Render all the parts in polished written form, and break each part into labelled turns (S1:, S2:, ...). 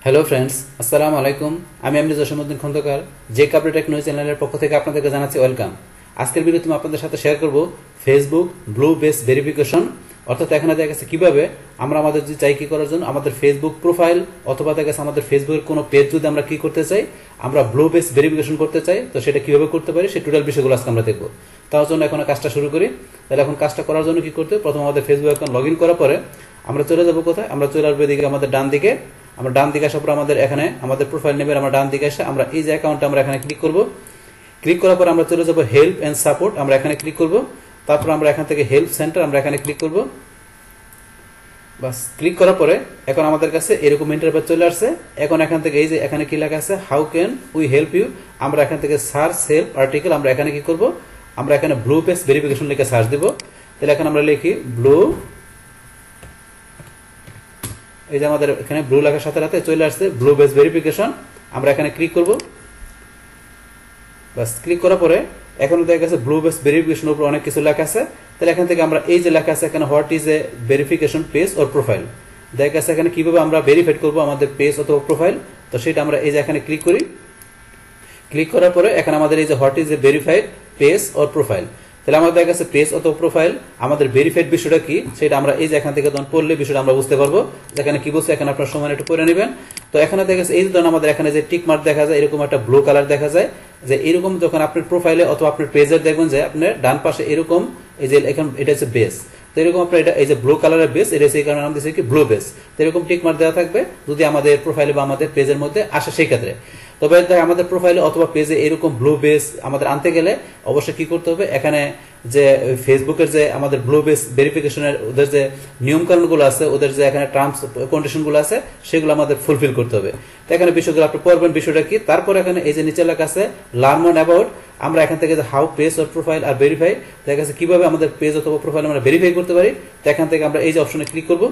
S1: Hello friends, আসসালামু আলাইকুম। আমি জসীমউদ্দিন খন্দকার যে কাপড় টেকনোলজি চ্যানেলের পক্ষ থেকে আপনাদেরকে জানাচ্ছি ওয়েলকাম। আজকের ভিডিওতে আমি আপনাদের সাথে শেয়ার করব ফেসবুক ব্লু বেস ভেরিফিকেশন, অর্থাৎ এখানে দেখা গেছে কিভাবে আমরা আমাদের যদি চাই কি করার জন্য আমাদের ফেসবুক প্রোফাইল অথবা দেখা গেছে আমাদের ফেসবুকের কোনো পেজ যদি আমরা কি করতে চাই, আমরা ব্লু বেস ভেরিফিকেশন করতে চাই, তো সেটা কিভাবে করতে পারি সেই টোটাল বিষয়গুলো আজকে আমরা দেখবো। তার জন্য এখন কাজটা শুরু করি। তাহলে এখন কাজটা করার জন্য কি করতে হবে, প্রথমে আমাদের ফেসবুক অ্যাকাউন্ট লগ ইন করার পরে আমরা চলে যাবো কোথায়, আমরা চলে আসবো এদিকে আমাদের ডান দিকে। আমরা ডান দিকে আসার পর আমাদের এখানে আমাদের প্রোফাইল নেবেন, আমরা ডান দিকে এসে আমরা এই যে অ্যাকাউন্টটা আমরা এখানে ক্লিক করব। ক্লিক করার পর আমরা চলে যাব হেল্প এন্ড সাপোর্ট, আমরা এখানে ক্লিক করব। তারপর আমরা এখান থেকে হেল্প সেন্টার আমরা এখানে ক্লিক করব। বাস ক্লিক করার পরে এখন আমাদের কাছে এরকম ইন্টারফেস চলে আসছে। এখন এখান থেকে এই যে এখানে কি লেখা আছে, how can we help you, আমরা এখান থেকে সার্চ হেল্প আর্টিকেল, আমরা এখানে কি করব, আমরা এখানে ব্লু বেস ভেরিফিকেশন লিখে সার্চ দিব। তাহলে এখন আমরা লিখি ব্লু, এই যে আমাদের এখানে ব্লু লেখার সাথে সাথে চলে আসছে ব্লু বেস ভেরিফিকেশন, আমরা এখানে ক্লিক করব। বাস ক্লিক করার পরে এখন দেখা গেছে ব্লু বেস ভেরিফিকেশন উপর অনেক কিছু লেখা আছে। তাহলে এখান থেকে আমরা এই যে লেখা আছে এখানে what is a verification page or profile, দেখা গেছে এখানে কিভাবে আমরা ভেরিফাইড করব আমাদের পেজ অথবা প্রোফাইল, তো সেটা আমরা এই যে এখানে ক্লিক করি। ক্লিক করার পরে এখানে আমাদের এই যে what is a verified page or profile, তাহলে আমাদের দেখা গেছে পেজ অথবা প্রোফাইল আমাদের ভেরিফাইড বিষয়টা কি সেটা আমরা এই যে এখান থেকে তখন পড়লে বিষয়টা আমরা বুঝতে পারবো। যেখানে কি বলছে এখানে আপনার সময় একটু করে নেবেন। তো এখানে দেখা গেছে এই যে ধরুন আমাদের এখানে যে টিক মার্ক দেখা যায়, এরকম একটা ব্লু কালার দেখা যায়, যে এরকম যখন আপনার প্রোফাইলে অথবা আপনার পেজের দেখবেন যে আপনার ডান পাশে এরকম এই যে এখন এটা হচ্ছে বেস, তো এরকম আপনার এটা এই যে ব্লু কালারের বেস, এটা সেই কারণে নাম দিয়েছে কি ব্লু বেস। তো এরকম টিক মার্ক দেওয়া থাকবে যদি আমাদের প্রোফাইলে বা আমাদের পেজের মধ্যে আসে সেই ক্ষেত্রে। তবে আমাদের প্রোফাইলে অথবা পেজে এরকম ব্লু বেস আমাদের আনতে গেলে অবশ্যই কি করতে হবে, এখানে যে ফেসবুকের যে আমাদের ব্লু বেস ভেরিফিকেশনের ওদের যে নিয়মকানুনগুলো আছে, ওদের যে এখানে টার্মস কন্ডিশনগুলো আছে সেগুলো আমাদের ফুলফিল করতে হবে। তো এখানে বিষয়গুলো আপনি পড়বেন বিষয়টা কি। তারপর এখানে এই যে নিচে লেখা আছে লার্ন মোর অ্যাবাউট, আমরা এখান থেকে যে হাউ পেজ অর প্রোফাইল আর ভেরিফাই, দেখা গেছে কিভাবে আমাদের পেজ অথবা প্রোফাইল আমরা ভেরিফাই করতে পারি, তো এখান থেকে আমরা এই যে অপশনে ক্লিক করব।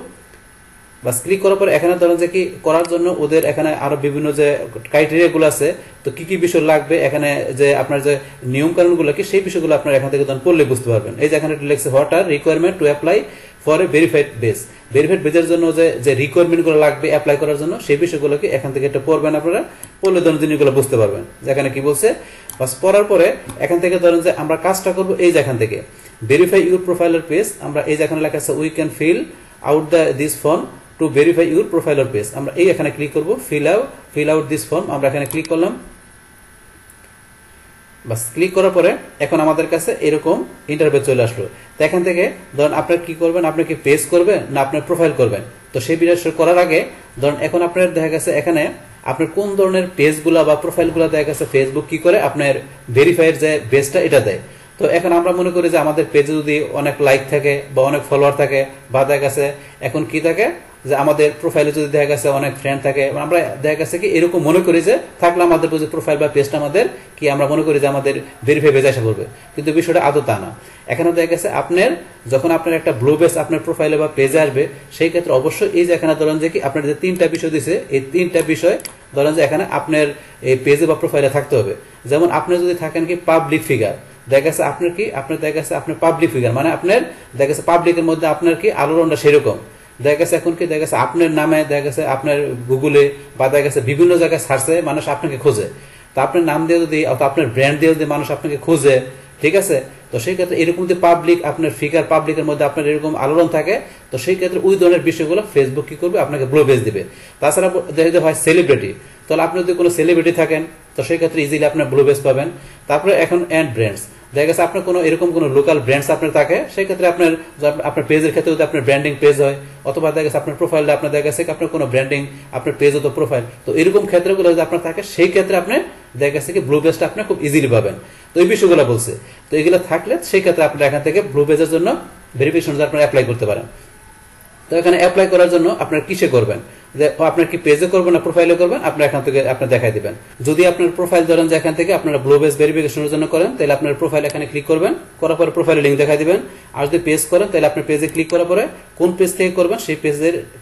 S1: বাস ক্লিক করার পর এখানে ধরেন যে কি করার জন্য ওদের এখানে আরো বিভিন্ন যে ক্রাইটেরিয়া গুলো আছে, তো কি কি বিষয় লাগবে এখানে যে আপনার যে নিয়ম কানুন গুলো কি সেই বিষয়গুলো আপনার এখান থেকে তখন পড়লে বুঝতে পারবেন। এই যে এখানে লিখছে what are requirement to apply for a verified base, verified বেজের জন্য যে রিকোয়ারমেন্ট গুলো লাগবে অ্যাপ্লাই করার জন্য সেই বিষয়গুলোকে এখান থেকে একটা পড়বেন, আপনারা পড়লে ধরেন জিনিসগুলো বুঝতে পারবেন যেখানে কি বলছে। বাস পড়ার পরে এখান থেকে ধরেন যে আমরা কাজটা করবো এই যে এখান থেকে ভেরিফাই ইউর প্রোফাইলের পেজ, আমরা এই যে এখানে লেখা আছে we can fill out this form to verify your profile or page, আমরা এই এখানে ক্লিক করব, ফিল আউট দিস ফর্ম, আমরা এখানে ক্লিক করলাম। বাস ক্লিক করার পরে এখন আমাদের কাছে এরকম ইন্টারফেস চলে আসলো। তো এখান থেকে ধরুন আপনার কি করবেন, আপনি কি পেজ করবেন না আপনার প্রোফাইল করবেন, তো সেই বিষয় করার আগে ধরুন এখন আপনার দেখা গেছে এখানে আপনার কোন ধরনের পেজগুলা বা প্রোফাইলগুলা দেখা গেছে ফেসবুক কি করে আপনার ভেরিফাইড যে বেসটা এটা দেয়। তো এখন আমরা মনে করি যে আমাদের পেজে যদি অনেক লাইক থাকে বা অনেক ফলোয়ার থাকে বা দেখা গেছে এখন কি থাকে যে আমাদের প্রোফাইলে যদি দেখা গেছে অনেক ফ্রেন্ড থাকে, আমরা দেখা গেছে কি এরকম মনে করি যে থাকলে আমাদের প্রোফাইল বা পেজটা আমাদের কি আমরা মনে করি যে আমাদের ভেরিফাই পেজ আসা পড়বে, কিন্তু বিষয়টা আদৌ তা না। এখানে দেখা গেছে আপনার যখন আপনার একটা ব্লু বেস আপনার প্রোফাইলে বা পেজে আসবে সেই ক্ষেত্রে অবশ্যই এই যে এখানে ধরেন যে কি আপনার যে তিনটা বিষয় দিছে এই তিনটা বিষয় ধরেন যে এখানে আপনার এই পেজে বা প্রোফাইলে থাকতে হবে। যেমন আপনি যদি থাকেন কি পাবলিক ফিগার, দেখা গেছে আপনার কি আপনার দেখা গেছে আপনার পাবলিক ফিগার মানে আপনার দেখা গেছে পাবলিকের মধ্যে আপনার কি আলোড়নটা সেরকম, দেখা গেছে এখন কি দেখা গেছে আপনার নামে দেখা গেছে আপনার গুগলে বা দেখা গেছে বিভিন্ন জায়গায় সার্চে মানুষ আপনাকে খোঁজে, তো আপনার নাম দিয়ে যদি আপনার ব্র্যান্ড দিয়ে যদি মানুষ আপনাকে খোঁজে, ঠিক আছে, তো সেই ক্ষেত্রে এরকম যদি পাবলিক আপনার ফিগার পাবলিকের মধ্যে আপনার এরকম আলোড়ন থাকে, তো সেই ক্ষেত্রে ওই ধরনের বিষয়গুলো ফেসবুক কি করবে আপনাকে ব্লু বেস দিবে। তাছাড়া যদি হয় সেলিব্রিটি, তাহলে আপনি যদি কোনো সেলিব্রিটি থাকেন তো সেই ক্ষেত্রে ইজিলি আপনার ব্লু বেস পাবেন। তারপরে এখন অ্যান্ড ব্র্যান্ডস, দেখা গেছে আপনার কোনো এরকম কোনো লোকাল ব্র্যান্ডস আপনার থাকে, সেই ক্ষেত্রে আপনার পেজের ক্ষেত্রে যদি আপনার ব্র্যান্ডিং পেজ হয় অথবা দেখা গেছে আপনার প্রোফাইলটা আপনার দেখা গেছে আপনার কোনো ব্র্যান্ডিং আপনার পেজ অথবা প্রোফাইল, তো এরকম ক্ষেত্রগুলো যদি আপনার থাকে সেই ক্ষেত্রে আপনি দেখা গেছে কি ব্লু বেসটা আপনি খুব ইজিলি পাবেন। তো এই বিষয়গুলো বলছে, তো এগুলো থাকলে সেই ক্ষেত্রে আপনার এখান থেকে ব্লু বেসের জন্য ভেরিফিকেশন আপনারা অ্যাপ্লাই করতে পারেন। তো এখানে অ্যাপ্লাই করার জন্য আপনার কিসে করবেন, যে আপনার কি পেজে করবেন না প্রোফাইলে করবেন, আপনার এখান থেকে আপনি দেখাই দিবেন। যদি আপনার প্রোফাইল ধরেন যে এখান থেকে আপনারা ব্লু বেস ভেরিফিকেশনের জন্য করেন তাহলে আপনার প্রোফাইল এখানে ক্লিক করবেন, করার পরে প্রোফাইলে লিঙ্ক দেখাই দিবেন। আর যদি পেজ করেন তাহলে আপনার পেজে ক্লিক করার পরে কোন পেজ থেকে করবেন সেই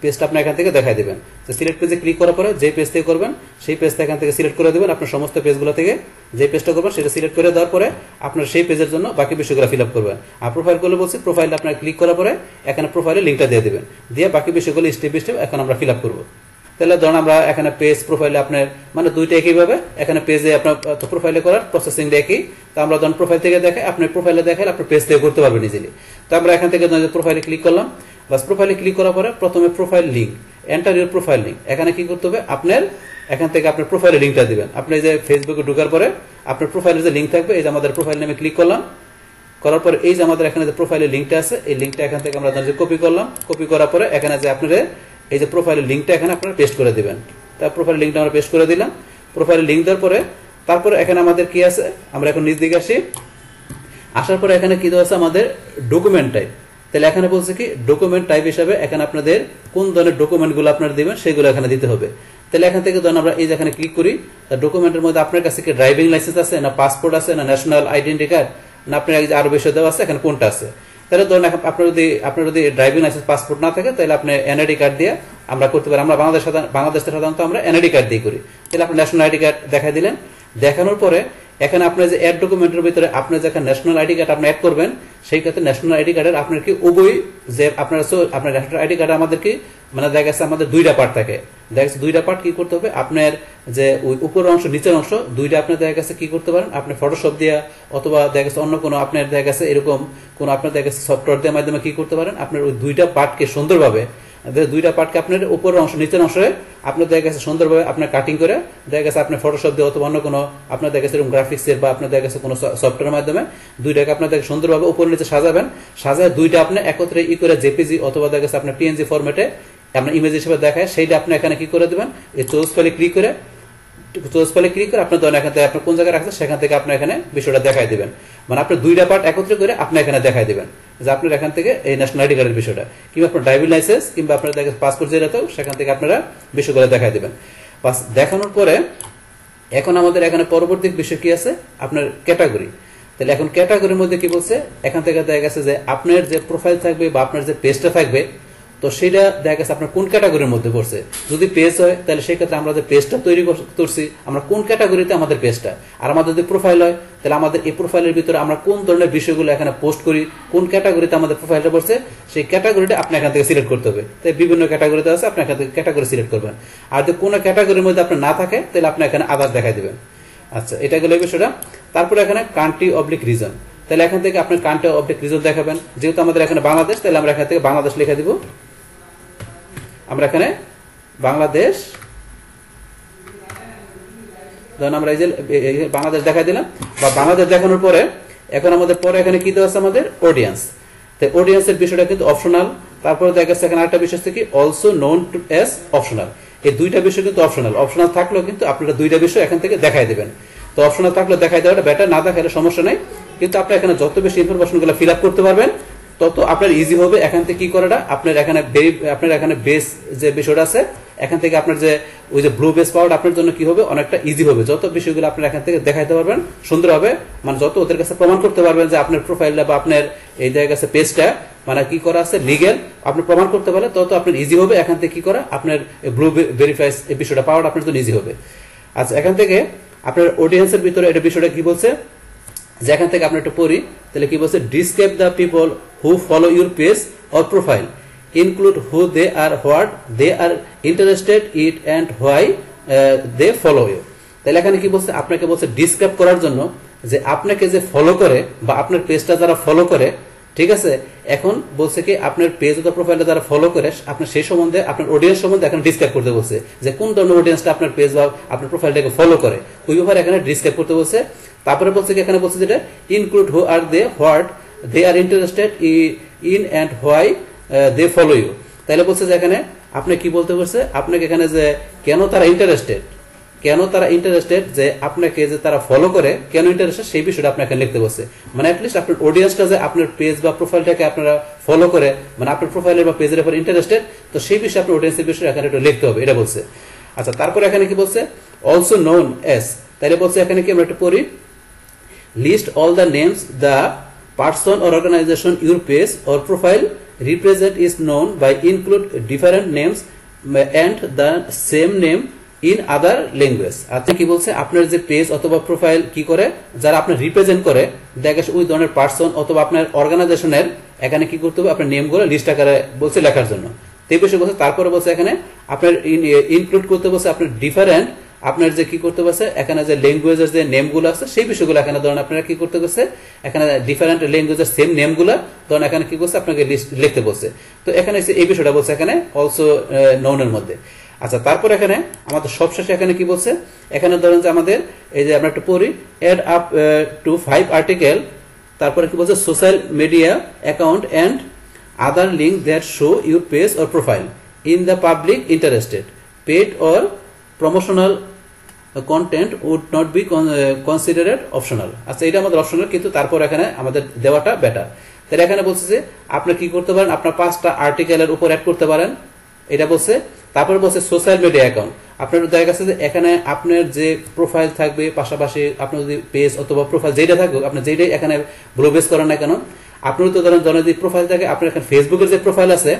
S1: পেজটা আপনার এখান থেকে দেখাই দিবেন। তো সিলেক্ট পেজে ক্লিক করার পরে যে পেজ থেকে করবেন সেই পেজটা এখান থেকে সিলেক্ট করে দেবেন। আপনার সমস্ত পেজগুলো থেকে যে পেজটা করবেন সেটা সিলেক্ট করে দেওয়ার পরে আপনার সেই পেজের জন্য বাকি বিষয়গুলো ফিল আপ করবেন। আর প্রোফাইল করলে বলছি প্রোফাইলে আপনার ক্লিক করার পরে এখানে প্রোফাইলে লিঙ্কটা দিয়ে দেবেন, দিয়ে বাকি বিষয়গুলো স্টেপ বাই স্টেপ এখন আমরা ফিল আপ করবো। তাহলে ধরুন আমরা এখানে পেজ প্রোফাইলে আপনার মানে দুইটা একইভাবে এখানে পেজে আপনার প্রোফাইলে করার প্রসেসিং একই। তো আমরা ধরুন প্রোফাইল থেকে দেখে আপনার প্রোফাইলে দেখালে আপনার পেজ থেকে করতে পারবেন ইজিলি। তো আমরা এখান থেকে প্রোফাইলে ক্লিক করলাম, বাস প্রোফাইলে ক্লিক করার পরে প্রথমে profile link, enter your profile link. এখানে কি করতে হবে, আপনার এখান থেকে আপনার প্রোফাইলের লিঙ্কটা দিবেন। আপনি যে ফেসবুকে ঢোকার পরে আপনার প্রোফাইলের যে লিঙ্ক থাকবে, এই যে আমাদের প্রোফাইল নামে ক্লিক করলাম, করার পরে এই যে আমাদের এখানে যে প্রোফাইলের লিঙ্কটা আছে, এই লিঙ্কটা এখান থেকে আমরা কপি করলাম। কপি করার পরে এখানে যে আপনার এই যে প্রোফাইলের লিঙ্কটা এখানে আপনারা পেস্ট করে দিবেন। তার প্রোফাইলের লিঙ্কটা আমরা পেস্ট করে দিলাম। প্রোফাইলের লিঙ্ক দেওয়ার পরে তারপরে এখানে আমাদের কি আছে, আমরা এখন নিচ দিকে আসি। আসার পরে এখানে কি দেওয়া আছে আমাদের ডকুমেন্ট টাইপ। তাহলে এখানে বলছে কি ডকুমেন্ট টাইপ হিসাবে এখানে আপনাদের কোন ধরনের ডকুমেন্টগুলো আপনারা দিবেন সেগুলো এখানে দিতে হবে। তাহলে এখান থেকে ধরুন আমরা এই যে এখানে ক্লিক করি, ডকুমেন্টের মধ্যে আপনার কাছে কি ড্রাইভিং লাইসেন্স আছে, না পাসপোর্ট আছে, না ন্যাশনাল আইডেন্টি কার্ড, না আপনার আরো বিষয় দেওয়া আছে, এখানে কোনটা আছে। তাহলে ধরুন আপনার যদি ড্রাইভিং লাইসেন্স পাসপোর্ট না থাকে তাহলে আপনি এনআইডি কার্ড দিয়ে আমরা করতে পারি। আমরা বাংলাদেশে সাধারণত আমরা এনআইডি কার্ড দিয়ে করি। তাহলে আপনি ন্যাশনাল আইডি কার্ড দেখাই দিলেন। দেখানোর পরে এখানে আপনার যে অ্যাড ডকুমেন্টের ভিতরে আপনি যেখানে ন্যাশনাল আইডি কার্ড আপনি অ্যাড করবেন, সেই ক্ষেত্রে ন্যাশনাল আইডি কার্ডের আপনার কি উভয় যে আপনার ন্যাশনাল আইডি কার্ডে আমাদের কি মানে দেখা গেছে আমাদের দুইটা পার্ট থাকে। দেখা গেছে দুইটা পার্ট কি করতে হবে, আপনার যে ওই উপরের অংশ নিচের অংশ দুইটা আপনি দেখা গেছে কি করতে পারেন, আপনি ফটোশপ দিয়ে অথবা দেখা গেছে অন্য কোনো আপনার দেখা গেছে এরকম কোনো আপনার দেখা গেছে সফটওয়্যার দিয়ে মাধ্যমে কি করতে পারেন, আপনার ওই দুইটা পার্টকে সুন্দরভাবে দুইটা পার্টকে আপনার উপরের অংশ নিচের অংশে আপনার দেখা গেছে সুন্দরভাবে আপনার কাটিং করে দেখা গেছে আপনার ফটোশপ দিয়ে অথবা অন্য কোনো আপনার দেখা গেছে এরকম গ্রাফিক্সের বা আপনার দেখা গেছে কোনো সফটওয়্যারের মাধ্যমে দুইটাকে আপনার দেখা সুন্দরভাবে উপরে নিচে সাজাবেন। সাজায় দুইটা আপনি একত্রে করে জেপিজি অথবা দেখা গেছে আপনার পিএনজি ফরম্যাটে আপনার ইমেজ হিসেবে দেখায়, সেইটা আপনি এখানে কি করে দেবেন, এই চুজ ফাইলে ক্লিক করে আপনার ধরেন এখান থেকে আপনার কোন জায়গায় রাখছেন সেখান থেকে আপনি এখানে বিষয়টা দেখাই দিবেন। মানে আপনার দুইটা পার্ট একত্রে করে আপনি এখানে দেখাই দিবেন যে আপনার এখান থেকে এই ন্যাশনাল আইডি কার্ডের বিষয়টা কিংবা আপনার ড্রাইভিং লাইসেন্স কিংবা আপনার পাসপোর্ট যেটাতেও সেখান থেকে আপনারা বিষয়গুলো দেখাই দিবেন। বাস দেখানোর পরে এখন আমাদের এখানে পরবর্তী বিষয় কি আছে, আপনার ক্যাটাগরি। তাহলে এখন ক্যাটাগরির মধ্যে কি বলছে, এখান থেকে দেখা গেছে যে আপনার যে প্রোফাইল থাকবে বা আপনার যে পেজটা থাকবে, তো সেটা দেখা গেছে আপনার কোন ক্যাটাগরির মধ্যে পড়ছে। যদি পেজ হয় তাহলে সেই ক্ষেত্রে আমরা যে পেজটা তৈরি করছি আমরা কোন ক্যাটাগরিতে আমাদের পেজটা, আর আমাদের যদি প্রোফাইল হয় তাহলে আমাদের এই প্রোফাইলের ভিতরে আমরা কোন ধরনের বিষয়গুলো এখানে পোস্ট করি, কোন ক্যাটাগরিতে আমাদের প্রোফাইলটা পড়ছে সেই ক্যাটাগরিটা আপনি এখান থেকে সিলেক্ট করতে হবে। তাই বিভিন্ন ক্যাটাগরিতে আছে, আপনি এখান থেকে ক্যাটাগরি সিলেক্ট করবেন। আর যদি কোনো ক্যাটাগরির মধ্যে আপনার না থাকে তাহলে আপনি এখানে আদার দেখাই দিবেন। আচ্ছা, এটা গেল এই বিষয়টা। তারপরে এখানে কান্ট্রি অবলিক রিজন, তাহলে এখান থেকে আপনি কান্ট্রি অবলিক রিজন দেখাবেন। যেহেতু আমাদের এখানে বাংলাদেশ, তাহলে আমরা এখান থেকে বাংলাদেশ লিখে দিব। আমরা এখানে বাংলাদেশ, ধরুন আমরা এই যে বাংলাদেশ দেখাই দিলাম বা বাংলাদেশ দেখানোর পরে এখন আমাদের পরে এখানে কি দেওয়া আছে আমাদের অডিয়েন্স। তাই অডিয়েন্সের বিষয়টা কিন্তু অপশনাল। তারপরে দেখা যাচ্ছে এখানে আরেকটা বিষয় কি অলসো নোন অ্যাজ অপশনাল। এই দুইটা বিষয় কিন্তু অপশনাল। অপশনাল থাকলেও কিন্তু আপনারা দুইটা বিষয় এখান থেকে দেখাই দেবেন। তো অপশনাল থাকলে দেখাই দেওয়াটা বেটার, না দেখালে সমস্যা নেই। কিন্তু আপনি এখানে যত বেশি ইনফরমেশনগুলো ফিল আপ করতে পারবেন তত আপনার ইজি হবে এখান থেকে কি করাটা। আপনার এখানে বেস যে বিষয়টা আছে এখান থেকে আপনার যে ওই যে ব্লু বেস পাওয়াটা আপনার জন্য কি হবে, অনেকটা ইজি হবে। যত বিষয়গুলো আপনার এখান থেকে দেখাইতে পারবেন সুন্দরভাবে, মানে যত ওদের কাছে প্রমাণ করতে পারবেন যে আপনার প্রোফাইলটা বা আপনার এই জায়গায় কাছে পেজটা মানে কি করা আছে লিগেল, আপনি প্রমাণ করতে পারলে তত আপনার ইজি হবে এখান থেকে কি করা, আপনার ব্লু ভেরিফাইস এই বিষয়টা পাওয়াটা আপনার জন্য ইজি হবে। আচ্ছা, এখান থেকে আপনার অডিয়েন্সের ভিতরে এটা বিষয়টা কি বলছে, যে এখান থেকে আমরা একটু পড়ি। তাহলে কি বলছে, describe the people who follow your page or profile, include who they are, what they are interested it and why they follow you. তাহলে এখানে কি বলছে, আপনাকে বলছে ডিসক্রাইব করার জন্য যে আপনাকে যে ফলো করে বা আপনার পেজটা যারা ফলো করে, ঠিক আছে। এখন বলছে কি আপনার পেজ অথবা প্রোফাইলটা যারা ফলো করে আপনার সেই সম্বন্ধে আপনার অডিয়েন্স সম্বন্ধে এখন ডিসক্রাইব করতে বলছে, যে কোন ধরনের অডিয়েন্সটা আপনার পেজ বা আপনার প্রোফাইলটাকে ফলো করে ওই ব্যাপারে এখানে ডিসক্রাইব করতে বলছে। তারপরে বলছে কি এখানে বলছে যেটা include who are they, what they are interested in and why they follow you. তাহলে বলছে যে এখানে আপনি কি বলতে বলছে, আপনাকে এখানে যে কেন তারা ইন্টারেস্টেড যে আপনাকে যে তারা ফলো করে কেন ইন্টারেস্টেড সেই বিষয়টা আপনাকে লিখতে বলছে। মানে অ্যাটলিস্ট আপনার অডিয়েন্সটা যে আপনার পেজ বা প্রোফাইলটাকে আপনারা ফলো করে, মানে আপনার প্রোফাইলের বা পেজের উপর ইন্টারেস্টেড, তো সেই বিষয়ে আপনার অডিয়েন্সের বিষয়ে এখানে একটু লিখতে হবে, এটা বলছে। আচ্ছা, তারপরে এখানে কি বলছে, অলসো নোন এস। তাহলে বলছে এখানে কি আমরা একটু পড়ি, list all the names the person or organization your page or profile represent is known by include different names and the same name in other language। আচ্ছা, কি বলছে, আপনার যে পেজ অথবা প্রোফাইল কি করে যারা আপনার রিপ্রেজেন্ট করে দেখা ওই ধরনের পার্সন অথবা আপনার অর্গানাইজেশনের এখানে কি করতে হবে, আপনার নেমগুলো লিস্ট আকারে বলছে লেখার জন্য। তো এই বিষয় বলছে। তারপরে বলছে এখানে আপনার ইনক্লুড করতে বলছে আপনার ডিফারেন্ট আপনার যে কি করতে বলছে এখানে যে ল্যাঙ্গুয়েজের যে নেমগুলো আছে সেই বিষয়গুলো এখানে ধরেন আপনারা কি করতে বলছে এখানে ডিফারেন্ট ল্যাঙ্গুয়েজের সেম নেমগুলো ধরেন এখানে কি করছে আপনাকে লিখতে বলছে। তো এখানে এই বিষয়টা বলছে এখানে অলসো নোনের মধ্যে। আচ্ছা, তারপর এখানে আমাদের সবশেষে এখানে কি বলছে এখানে ধরেন যে আমাদের এই যে আমরা একটু পড়ি এড আপ টু 5 আর্টিকেল, তারপরে কি বলছে social media account and other link that show your page or profile in the public interested paid or promotional content would not be considered optional. আচ্ছা, এটা আমাদের অপশনাল, কিন্তু তারপর এখানে আমাদের দেওয়াটা বেটার। তাহলে এখানে বলছে যে আপনি কি করতে পারেন আপনার 5টা আর্টিকেলের উপর অ্যাড করতে পারেন, এটা বলছে। তারপরে বলছে সোশ্যাল মিডিয়া অ্যাকাউন্ট, আপনার দেখা গেছে যে এখানে আপনার যে প্রোফাইল থাকবে পাশাপাশি আপনার যদি পেজ অথবা প্রোফাইল যেটা থাকবে আপনি যেটাই এখানে ব্লু বেস করেন না কেন, আপনার তো ধরেন যদি প্রোফাইল থাকে আপনার এখানে ফেসবুকের যে প্রোফাইল আছে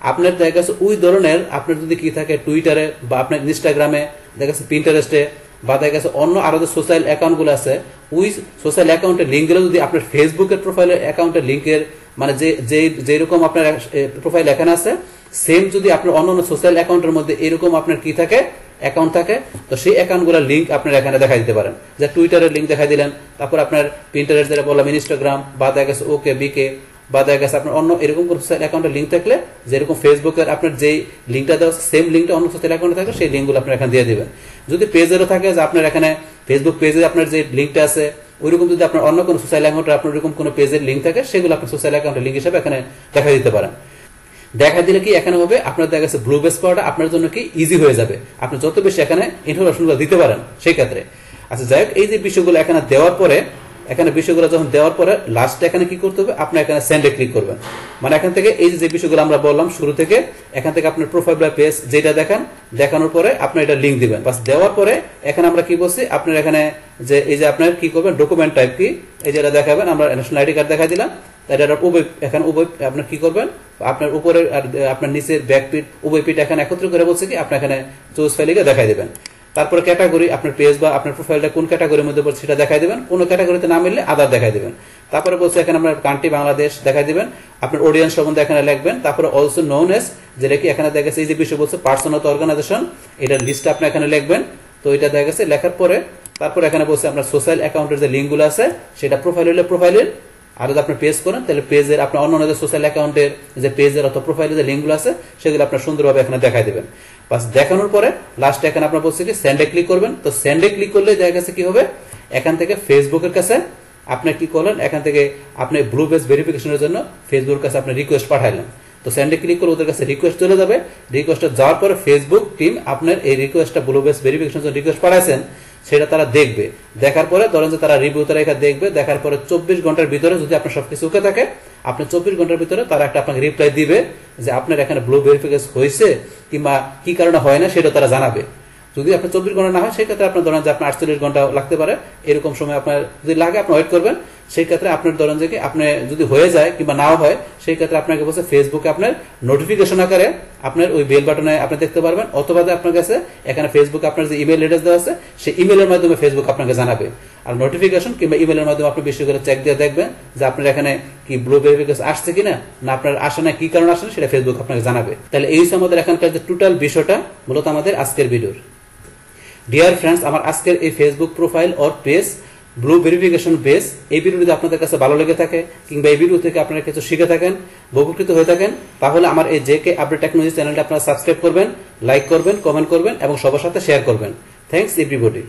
S1: আপনার দেখা গেছে ওই ধরনের আপনার যদি কি থাকে টুইটারে বা আপনার ইনস্টাগ্রামে দেখা গেছে পিন্টারেস্টে বা দেখা গেছে অন্য আরো যে সোশ্যাল অ্যাকাউন্ট গুলো আছে ওই সোশ্যাল অ্যাকাউন্টের লিঙ্ক গুলো যদি আপনার ফেসবুকের প্রোফাইলের অ্যাকাউন্টের লিঙ্কের মানে যেরকম আপনার প্রোফাইল এখানে আছে সেম যদি আপনার অন্যান্য সোশ্যাল অ্যাকাউন্টের মধ্যে এরকম আপনার কি থাকে অ্যাকাউন্ট থাকে, তো সেই অ্যাকাউন্টগুলোর লিঙ্ক আপনার এখানে দেখাই দিতে পারেন। যে টুইটারের লিঙ্ক দেখাই দিলেন, তারপর আপনার পিন্টারেস্ট যেটা বললাম ইনস্টাগ্রাম বা দেখা গেছে ওকে বিকে বা দেখা গেছে আপনার অন্য এরকম কোন সোশ্যাল অ্যাকাউন্টের লিঙ্ক থাকলে যেরকম ফেসবুকের আপনার যেই লিঙ্কটা দেওয়া সেম লিঙ্কটা অন্য সোশ্যাল অ্যাকাউন্টে থাকে সেই লিঙ্কগুলো আপনার এখানে দিয়ে দিবেন। যদি পেজেরও থাকে যে আপনার এখানে ফেসবুক পেজে আপনার যে লিঙ্কটা আছে ওইরকম যদি আপনার অন্য কোনো সোশ্যাল অ্যাকাউন্টে আপনার ওইরকম কোনো পেজের লিঙ্ক থাকে সেগুলো আপনি সোশ্যাল অ্যাকাউন্টের লিঙ্ক হিসেবে এখানে দেখা দিতে পারেন। দেখা দিলে কি এখানে হবে আপনার দেখা গেছে ব্লু বেস করাটা আপনার জন্য কি ইজি হয়ে যাবে, আপনি যত বেশি এখানে ইনফরমেশনগুলো দিতে পারেন সেই ক্ষেত্রে। আচ্ছা, যাই হোক, এই যে বিষয়গুলো এখানে দেওয়ার পরে এখানে বিষয়গুলো যখন দেওয়ার পরে লাস্টে এখানে কি করতে হবে আপনি এখানে সেন্ডে ক্লিক করবেন। মানে এখান থেকে এই যে বিষয়গুলো আমরা বললাম শুরু থেকে এখান থেকে আপনার প্রোফাইল বা পেজ যেটা দেখান দেখানোর পরে আপনি এটা লিঙ্ক দিবেন। বাস দেওয়ার পরে এখানে আমরা কি বলছি আপনার এখানে যে এই যে আপনার কি করবেন ডকুমেন্ট টাইপ কি এই যেটা দেখাবেন আমরা ন্যাশনাল আইডি কার্ড দেখা দিলাম, এখানে উভয় আপনার কি করবেন আপনার উপরে আর আপনার নিচের ব্যাক পিট উভয় পিট এখানে একত্র করে বলছে কি আপনি এখানে চুজ ফাইলিকে দেখাই দেবেন। তারপরে ক্যাটাগরি আপনার পেজ বা আপনার প্রোফাইলটা কোন ক্যাটাগরির মধ্যে পড়ছে সেটা দেখাই দিবেন, কোন ক্যাটাগরিতে না মিললে আদার দেখাই দিবেন। তারপরে বলছে এখানে আপনার কান্ট্রি বাংলাদেশ দেখাই দিবেন, আপনার অডিয়েন্স সম্বন্ধে এখানে লিখবেন। তারপরে অলসো নোন এস যেটা কি এখানে দেখা গেছে এই যে বিষয় বলছে পার্সন অথবা অর্গানাইজেশন এটার লিস্ট আপনি এখানে লিখবেন। তো এটা দেখা গেছে লেখার পরে তারপরে এখানে বলছে আপনার সোশ্যাল অ্যাকাউন্টের যে লিঙ্কগুলো আছে সেটা প্রোফাইল হলে প্রোফাইলের আর যদি আপনি পেজ করেন তাহলে পেজের আপনার অন্য সোশ্যাল অ্যাকাউন্টের যে পেজের অথবা প্রোফাইলের যে লিঙ্কগুলো আছে সেগুলো আপনার সুন্দরভাবে এখানে দেখাই দেবেন। বাস দেখানোর পরে লাস্টে এখানে আপনার বলছে কি সেন্ডে ক্লিক করবেন। তো সেন্ডে ক্লিক করলে দেখা গেছে কি হবে এখান থেকে ফেসবুকের কাছে আপনি কি করলেন এখান থেকে আপনি ব্লু বেস ভেরিফিকেশনের জন্য ফেসবুকের কাছে আপনি রিকোয়েস্ট পাঠাইলেন। তো সেন্ডে ক্লিক করে ওদের কাছে রিকোয়েস্ট চলে যাবে, রিকোয়েস্টটা যাওয়ার পরে ফেসবুক টিম আপনার এই রিকোয়েস্টটা ব্লু বেস ভেরিফিকেশনের জন্য রিকোয়েস্ট পাঠাইছেন সেটা তারা দেখবে, দেখার পরে ধরেন যে তারা রিভিউ তারা এখানে দেখবে, দেখার পরে 24 ঘন্টার ভিতরে যদি আপনার সবকিছু ওকে থাকে আপনি 24 ঘন্টার ভিতরে তারা একটা আপনাকে রিপ্লাই দিবে যে আপনার এখানে ব্লু ভেরিফিকেশন হয়েছে কিংবা কি কারণে হয় না সেটা তারা জানাবে। যদি আপনার 24 ঘন্টা না হয় সেই ক্ষেত্রে আপনার ধরেন যে আপনার 48 ঘন্টা লাগতে পারে, এরকম সময় আপনার যদি লাগে আপনি ওয়েট করবেন। সেই ক্ষেত্রে আপনার ধরেন যে আপনি যদি হয়ে যায় কিংবা নাও হয় সেই ক্ষেত্রে আপনাকে বলছে ফেসবুকে আপনার নোটিফিকেশন আকারে আপনার ওই বেল বাটনে আপনি দেখতে পারবেন, অথবা আপনার কাছে এখানে ফেসবুকে আপনার যে ইমেল অ্যাড্রেস দেওয়া আছে সেই ইমেলের মাধ্যমে ফেসবুক আপনাকে জানাবে। আর নোটিফিকেশন কিংবা ইমেলের মাধ্যমে আপনি বেশি করে চেক দিয়ে দেখবেন যে আপনার এখানে কি ব্লু ভেরিফিকেশন আসছে কিনা না আপনার আসে না কি কারণে আসে না সেটা ফেসবুক আপনাকে জানাবে। তাহলে এই আমাদের এখানকার যে টোটাল বিষয়টা মূলত আমাদের আজকের ভিডিওর। ডিয়ার ফ্রেন্ডস, আমার আজকের এই Facebook profile or page blue verification base এই ভিডিও যদি আপনাদের কাছে ভালো লেগে থাকে কিংবা এই ভিডিও থেকে আপনারা কিছু শিখে থাকেন উপকৃত হয়ে থাকেন তাহলে আমার এই জেকে আপডেট টেকনোলজি চ্যানেলটা আপনারা সাবস্ক্রাইব করবেন, লাইক করবেন, কমেন্ট করবেন এবং সবার সাথে শেয়ার করবেন। Thanks everybody.